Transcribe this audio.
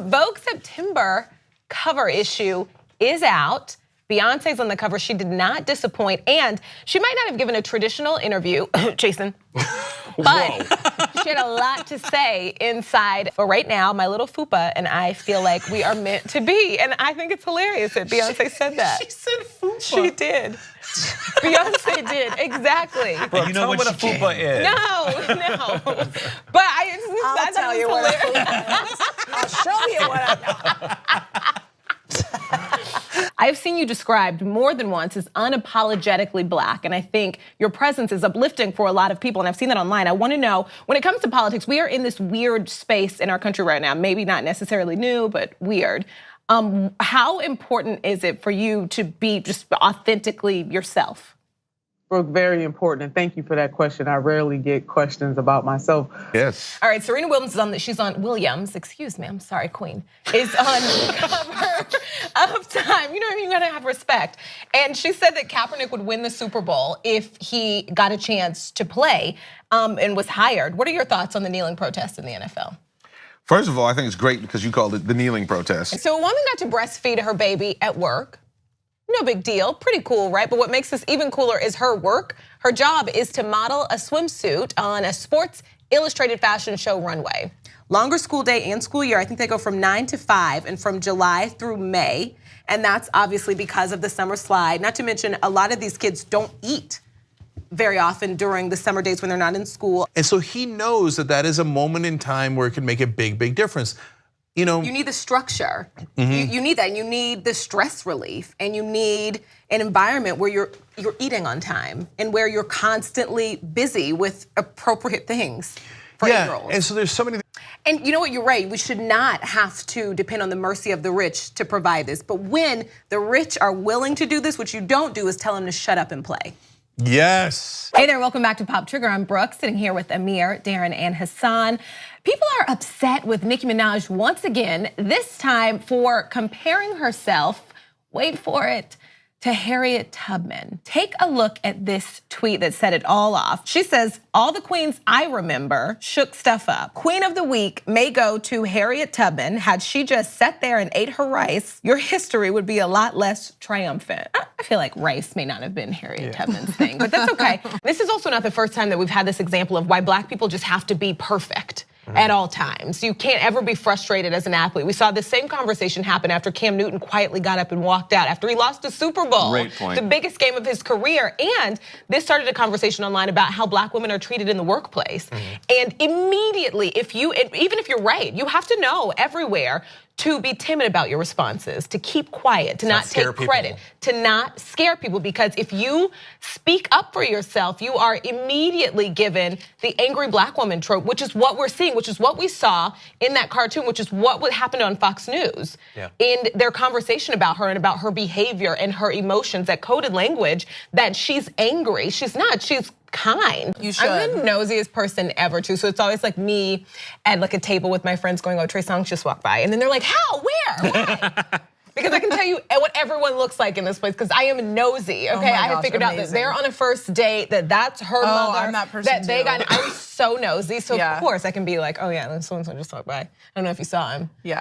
Vogue September cover issue is out. Beyonce's on the cover. She did not disappoint, and she might not have given a traditional interview, Jason, but she had a lot to say inside. For right now, my little fupa and I feel like we are meant to be, and I think it's hilarious that Beyonce said that. She said fupa. She did. Beyonce did, exactly. Bro, you know what a fupa is. No. But I'll tell you what a fupa is. I'll show you what I know. I've seen you described more than once as unapologetically Black, and I think your presence is uplifting for a lot of people, and I've seen that online. I want to know, when it comes to politics, we are in this weird space in our country right now, maybe not necessarily new, but weird. How important is it for you to be just authentically yourself? Brooke, very important, and thank you for that question. I rarely get questions about myself. Yes. All right, Serena Williams excuse me, I'm sorry, Queen, is on the cover of Time. You know what I mean? You gotta have respect. And she said that Kaepernick would win the Super Bowl if he got a chance to play and was hired. What are your thoughts on the kneeling protest in the NFL? First of all, I think it's great because you called it the kneeling protest. So a woman got to breastfeed her baby at work. No big deal, pretty cool, right? But what makes this even cooler is her work. Her job is to model a swimsuit on a Sports Illustrated fashion show runway. Longer school day and school year, I think they go from 9 to 5 and from July through May. And that's obviously because of the summer slide. Not to mention, a lot of these kids don't eat very often during the summer days when they're not in school. And so he knows that that is a moment in time where it can make a big, big difference. You know, you need the structure. You need that, and you need the stress relief, and you need an environment where you're eating on time and where you're constantly busy with appropriate things for 8-year-olds. And so there's so many. And you know what, you're right. We should not have to depend on the mercy of the rich to provide this. But when the rich are willing to do this, what you don't do is tell them to shut up and play. Yes. Hey there, welcome back to Pop Trigger. I'm Brooke, sitting here with Amir, Darren, and Hassan. People are upset with Nicki Minaj once again, this time for comparing herself, wait for it, to Harriet Tubman. Take a look at this tweet that set it all off. She says, all the queens I remember shook stuff up. Queen of the week may go to Harriet Tubman. Had she just sat there and ate her rice, your history would be a lot less triumphant. I feel like rice may not have been Harriet Tubman's thing, but that's okay. This is also not the first time that we've had this example of why Black people just have to be perfect at all times. You can't ever be frustrated as an athlete. We saw the same conversation happen after Cam Newton quietly got up and walked out after he lost the Super Bowl. Great point. The biggest game of his career. And this started a conversation online about how Black women are treated in the workplace. And immediately, even if you're right, you have to know everywhere to be timid about your responses, to keep quiet, to not take credit, to not scare people. Because if you speak up for yourself, you are immediately given the angry Black woman trope, which is what we're seeing, which is what we saw in that cartoon, which is what happened on Fox News. In their conversation about her and about her behavior and her emotions, that coded language, that she's angry. She's not, she's kind. You should. I'm the nosiest person ever too. So it's always like me at like a table with my friends going, oh, Trey Songz just walked by. And then they're like, how, where, why? Because I can tell you what everyone looks like in this place because I am nosy, okay? I have figured out that they're on a first date, that's her mother. I'm that person I'm so nosy, so of course I can be like, oh yeah, so-and-so just walked by. I don't know if you saw him. Yeah.